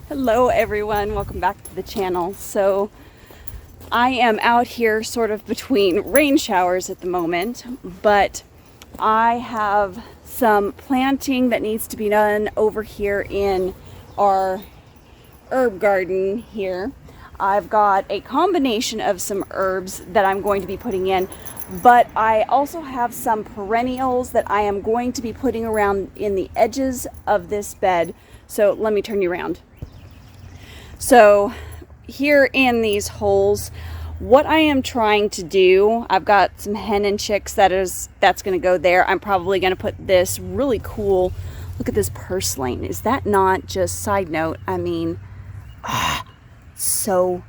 Hello everyone, welcome back to the channel. So I am out here sort of between rain showers at the moment, but I have some planting that needs to be done over here in our herb garden here. I've got a combination of some herbs that I'm going to be putting in, but I also have some perennials that I am going to be putting around in the edges of this bed. So let me turn you around. So here in these holes, what I am trying to do, I've got some hen and chicks that's going to go there. I'm probably going to put this really cool, look at this purslane. Is that not just, side note, I mean, so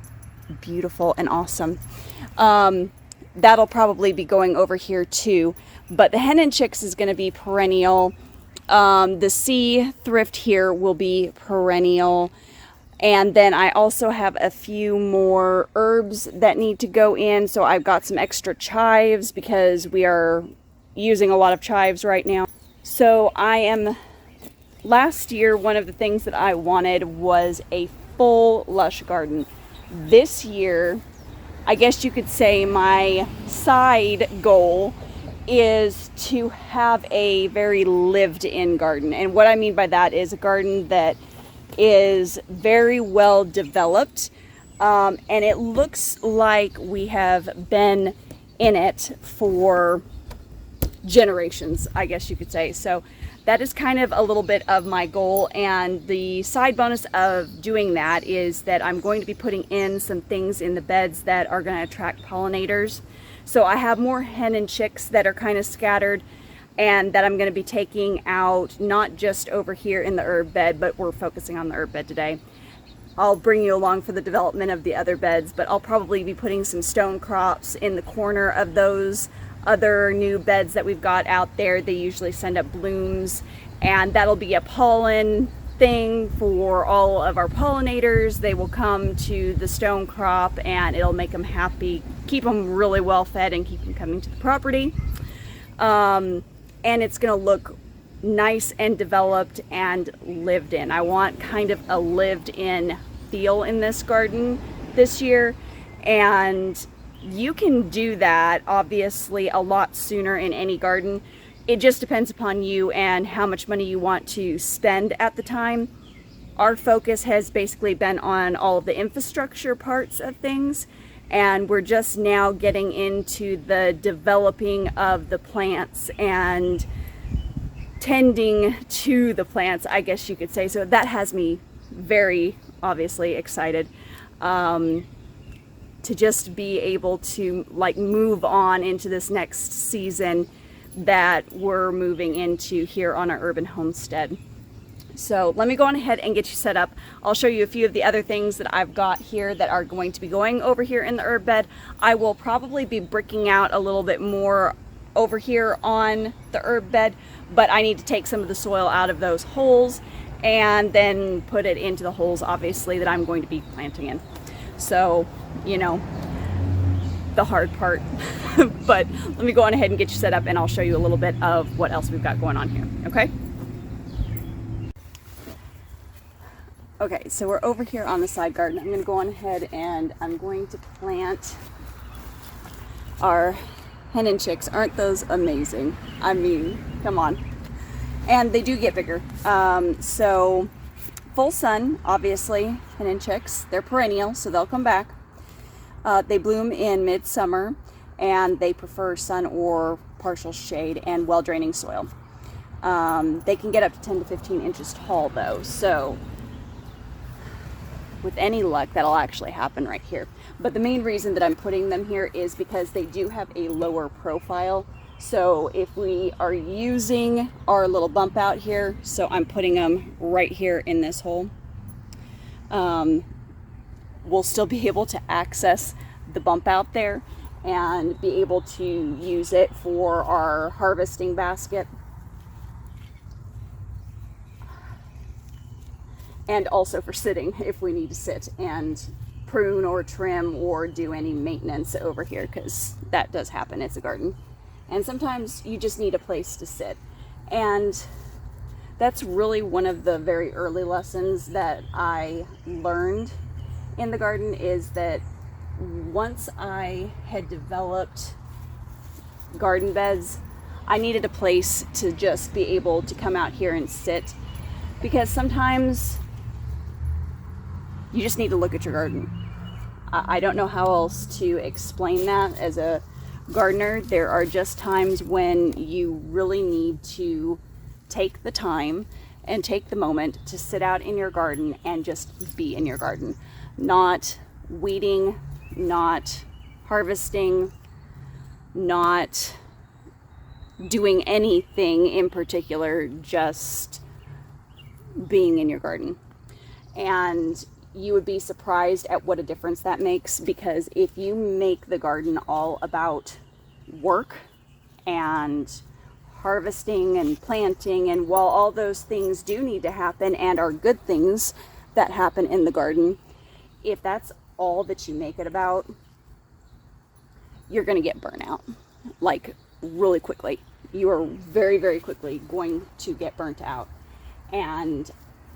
beautiful and awesome. That'll probably be going over here too, but the hen and chicks is going to be perennial. The sea thrift here will be perennial. And then I also have a few more herbs that need to go in. So I've got some extra chives because we are using a lot of chives right now. So last year, one of the things that I wanted was a full lush garden. This year, I guess you could say my side goal is to have a very lived-in garden. And what I mean by that is a garden that is very well developed, and it looks like we have been in it for generations, I guess you could say. So that is kind of a little bit of my goal, and the side bonus of doing that is that I'm going to be putting in some things in the beds that are going to attract pollinators. So I have more hen and chicks that are kind of scattered and that I'm going to be taking out, not just over here in the herb bed, but we're focusing on the herb bed today. I'll bring you along for the development of the other beds, but I'll probably be putting some stone crops in the corner of those other new beds that we've got out there. They usually send up blooms, and that'll be a pollen thing for all of our pollinators. They will come to the stone crop and it'll make them happy, keep them really well fed, and keep them coming to the property. And it's going to look nice and developed and lived in. I want kind of a lived in feel in this garden this year, and you can do that obviously a lot sooner in any garden. It just depends upon you and how much money you want to spend at the time. Our focus has basically been on all of the infrastructure parts of things, and we're just now getting into the developing of the plants and tending to the plants, I guess you could say. So that has me very obviously excited to just be able to like move on into this next season that we're moving into here on our urban homestead. So let me go on ahead and get you set up. I'll show you a few of the other things that I've got here that are going to be going over here in the herb bed. I will probably be bricking out a little bit more over here on the herb bed, but I need to take some of the soil out of those holes and then put it into the holes, obviously, that I'm going to be planting in. So, you know, the hard part. But let me go on ahead and get you set up, and I'll show you a little bit of what else we've got going on here, okay? Okay, so we're over here on the side garden. I'm going to go on ahead and I'm going to plant our hen and chicks. Aren't those amazing? I mean, come on. And they do get bigger. So full sun, obviously, hen and chicks. They're perennial, so they'll come back. They bloom in midsummer, and they prefer sun or partial shade and well-draining soil. They can get up to 10 to 15 inches tall, though, so with any luck, that'll actually happen right here. But the main reason that I'm putting them here is because they do have a lower profile. So if we are using our little bump out here, so I'm putting them right here in this hole, we'll still be able to access the bump out there and be able to use it for our harvesting basket. And also for sitting if we need to sit and prune or trim or do any maintenance over here, because that does happen. It's a garden. And sometimes you just need a place to sit. And That's really one of the very early lessons that I learned in the garden, is that once I had developed garden beds, I needed a place to just be able to come out here and sit, because sometimes you just need to look at your garden. I don't know how else to explain that as a gardener. There are just times when you really need to take the time and take the moment to sit out in your garden and just be in your garden. Not weeding, not harvesting, not doing anything in particular, just being in your garden. And you would be surprised at what a difference that makes, because if you make the garden all about work and harvesting and planting, and while all those things do need to happen and are good things that happen in the garden, if that's all that you make it about, you're going to get burnout, like really quickly. You are very, very quickly going to get burnt out. And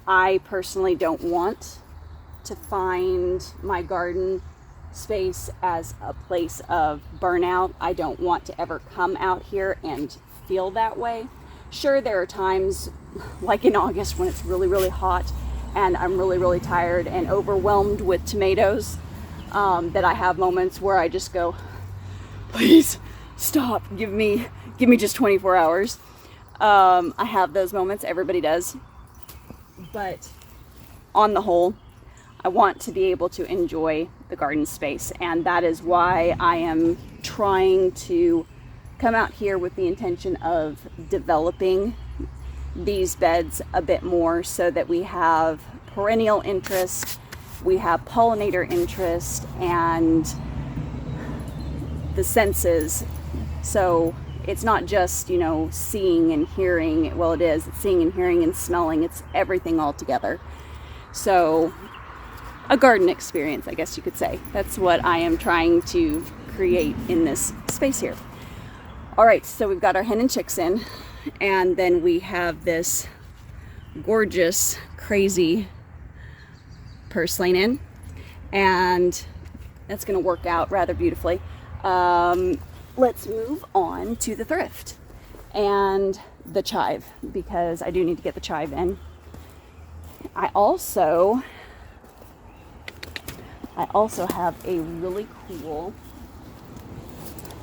I personally don't want to find my garden space as a place of burnout. I don't want to ever come out here and feel that way. Sure, there are times like in August when it's really, really hot and I'm really, really tired and overwhelmed with tomatoes, that I have moments where I just go, please stop, give me just 24 hours. I have those moments, everybody does. But on the whole, I want to be able to enjoy the garden space, and that is why I am trying to come out here with the intention of developing these beds a bit more, so that we have perennial interest, we have pollinator interest, and the senses. So it's not just, seeing and hearing. Well, it is. It's seeing and hearing and smelling. It's everything all together. So a garden experience, I guess you could say. That's what I am trying to create in this space here. All right, so we've got our hen and chicks in, and then we have this gorgeous, crazy purslane in, and that's going to work out rather beautifully. Let's move on to the thrift and the chive, because I do need to get the chive in. I also have a really cool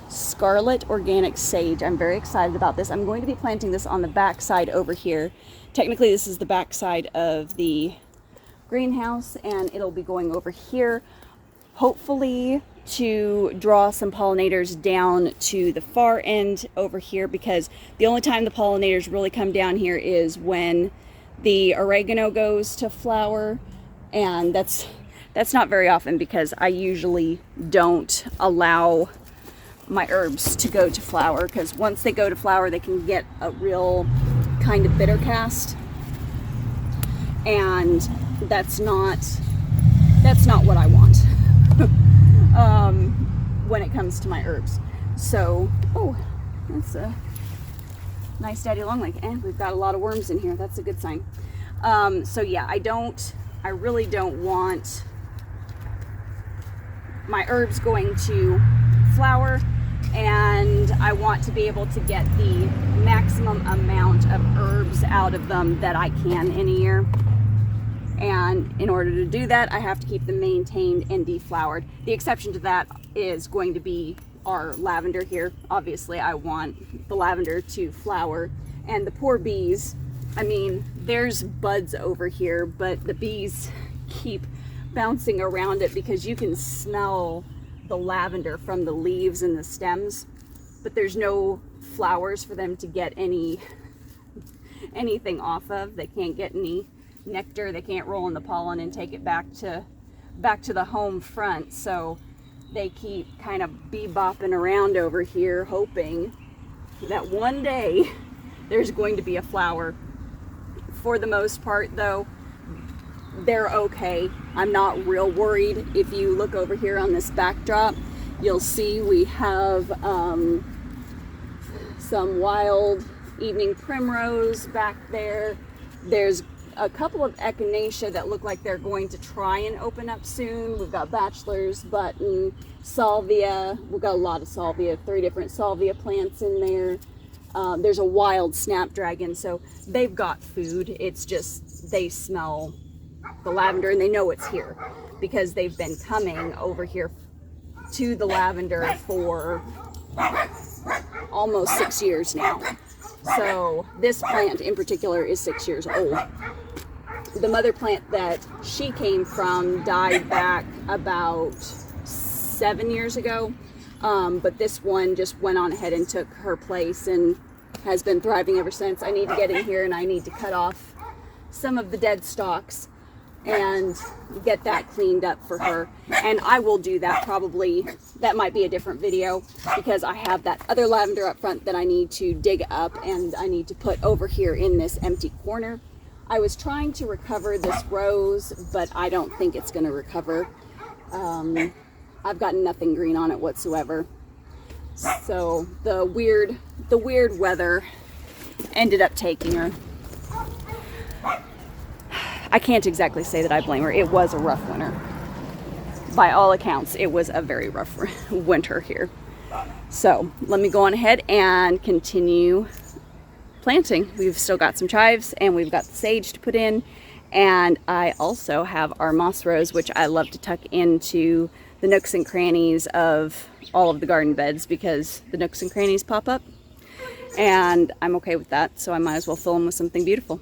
scarlet organic sage. I'm very excited about this. I'm going to be planting this on the back side over here. Technically, this is the back side of the greenhouse, and it'll be going over here, hopefully to draw some pollinators down to the far end over here, because the only time the pollinators really come down here is when the oregano goes to flower, and that's not very often, because I usually don't allow my herbs to go to flower, because once they go to flower they can get a real kind of bitter cast, and that's not what I want when it comes to my herbs. So, oh, that's a nice daddy longleaf, and we've got a lot of worms in here. That's a good sign. So yeah, I really don't want my herbs going to flower, and I want to be able to get the maximum amount of herbs out of them that I can in a year. And in order to do that, I have to keep them maintained and deflowered. The exception to that is going to be our lavender here. Obviously, I want the lavender to flower. And the poor bees, I mean, there's buds over here, but the bees keep bouncing around it, because you can smell the lavender from the leaves and the stems, but there's no flowers for them to get anything off of. They can't get any nectar, they can't roll in the pollen and take it back to the home front. So they keep kind of bebopping around over here, hoping that one day there's going to be a flower. For the most part though, they're okay. I'm not real worried. If you look over here on this backdrop, you'll see we have some wild evening primrose back there. There's a couple of echinacea that look like they're going to try and open up soon. We've got bachelor's button, salvia. We've got a lot of salvia, 3 different salvia plants in there. There's a wild snapdragon, so they've got food. It's just they smell the lavender and they know it's here because they've been coming over here to the lavender for almost 6 years now. So this plant in particular is 6 years old. The mother plant that she came from died back about 7 years ago. But this one just went on ahead and took her place and has been thriving ever since. I need to get in here and I need to cut off some of the dead stalks and get that cleaned up for her. And I will do that probably. That might be a different video because I have that other lavender up front that I need to dig up and I need to put over here in this empty corner. I was trying to recover this rose, but I don't think it's going to recover. I've got nothing green on it whatsoever. So the weird weather ended up taking her. I can't exactly say that I blame her. It was a rough winter. By all accounts, it was a very rough winter here. So let me go on ahead and continue planting. We've still got some chives and we've got the sage to put in. And I also have our moss rose, which I love to tuck into the nooks and crannies of all of the garden beds because the nooks and crannies pop up. And I'm okay with that, so I might as well fill them with something beautiful.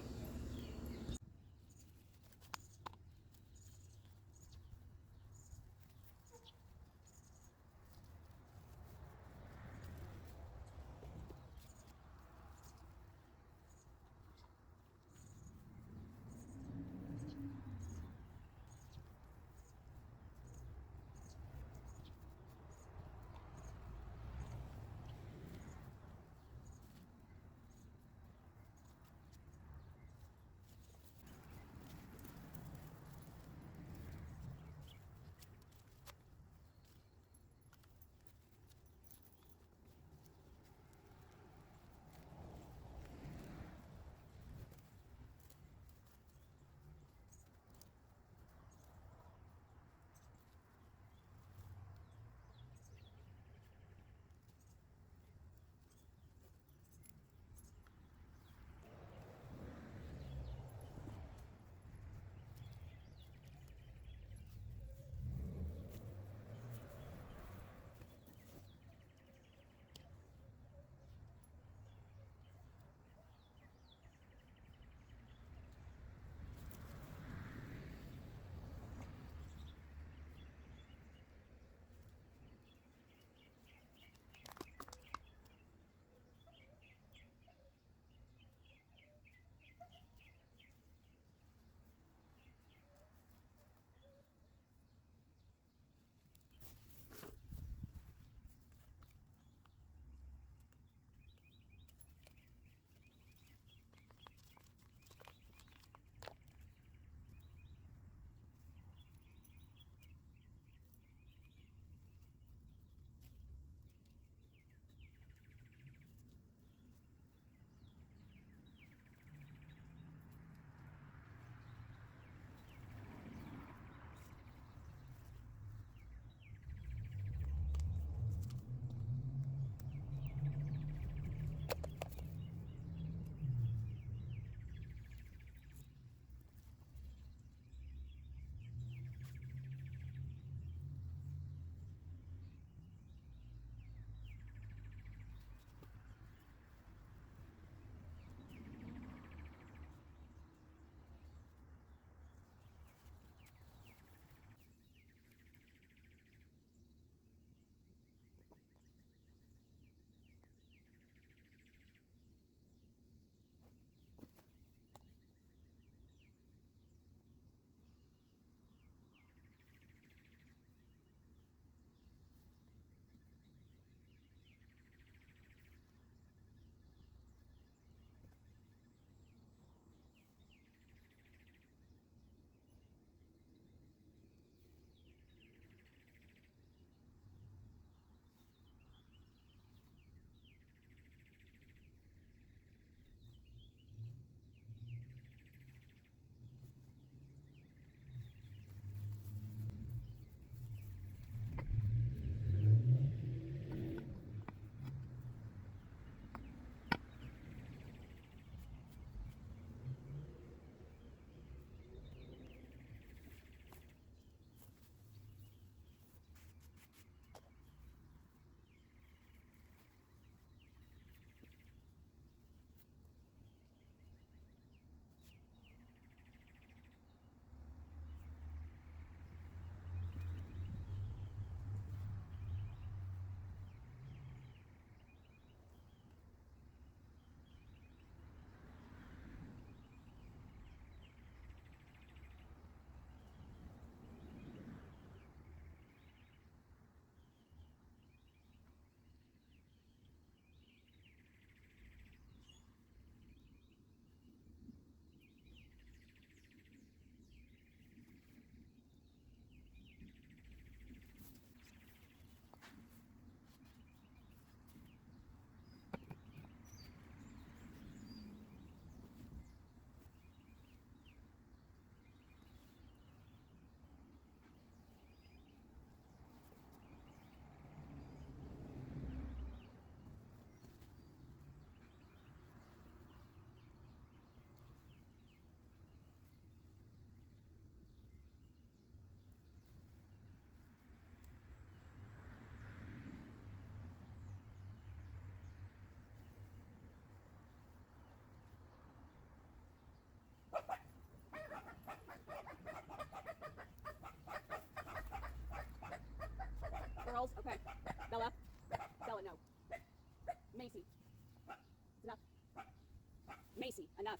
Macy, enough.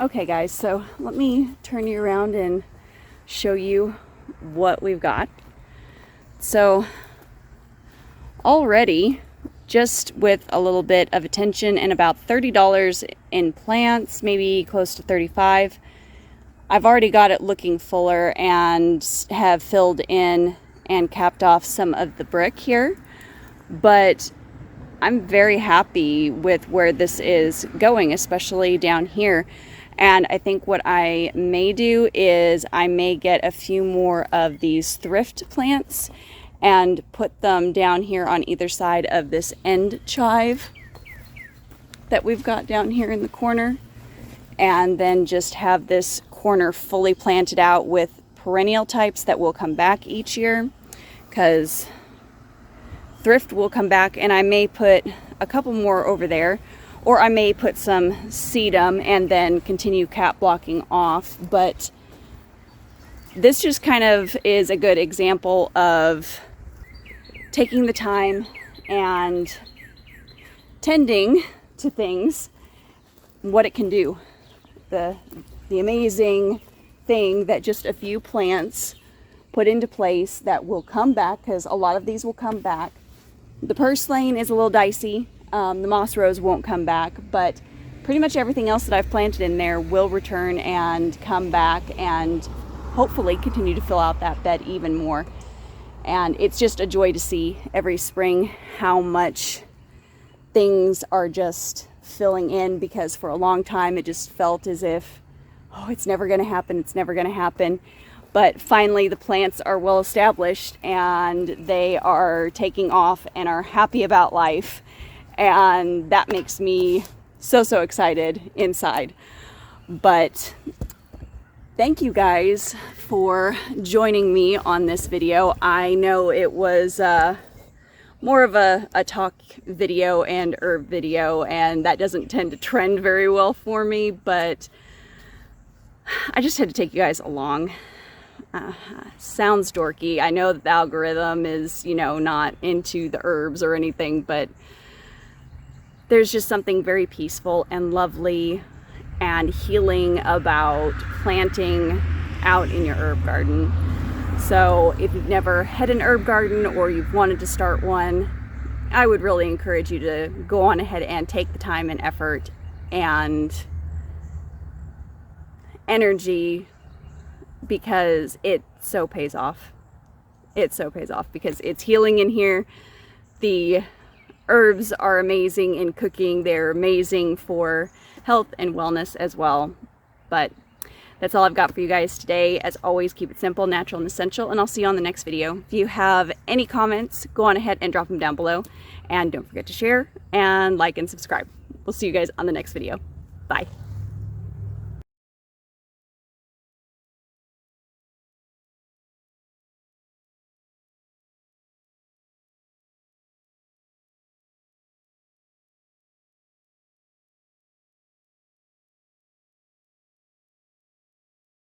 Okay guys, so let me turn you around and show you what we've got. So already, just with a little bit of attention and about $30 in plants, maybe close to $35, I've already got it looking fuller and have filled in and capped off some of the brick here. But I'm very happy with where this is going, especially down here. And I think what I may do is I may get a few more of these thrift plants and put them down here on either side of this end chive that we've got down here in the corner, and then just have this corner fully planted out with perennial types that will come back each year, because thrift will come back. And I may put a couple more over there, or I may put some sedum and then continue cap blocking off. But this just kind of is a good example of taking the time and tending to things, what it can do. The amazing thing that just a few plants put into place that will come back, because a lot of these will come back. The purslane is a little dicey. The moss rose won't come back, but pretty much everything else that I've planted in there will return and come back and hopefully continue to fill out that bed even more. And it's just a joy to see every spring how much things are just filling in, because for a long time it just felt as if, oh, it's never going to happen, it's never going to happen. But finally the plants are well established and they are taking off and are happy about life. And that makes me so excited inside. But thank you guys for joining me on this video. I know it was more of a talk video and herb video, and that doesn't tend to trend very well for me, but I just had to take you guys along. Sounds dorky. I know that the algorithm is, you know, not into the herbs or anything, but there's just something very peaceful and lovely and healing about planting out in your herb garden. So if you've never had an herb garden or you've wanted to start one, I would really encourage you to go on ahead and take the time and effort and energy, because it so pays off. It so pays off because it's healing in here. The herbs are amazing in cooking. They're amazing for health and wellness as well. But that's all I've got for you guys today. As always, keep it simple, natural, and essential, and I'll see you on the next video. If you have any comments, go on ahead and drop them down below. And don't forget to share and like and subscribe. We'll see you guys on the next video. Bye.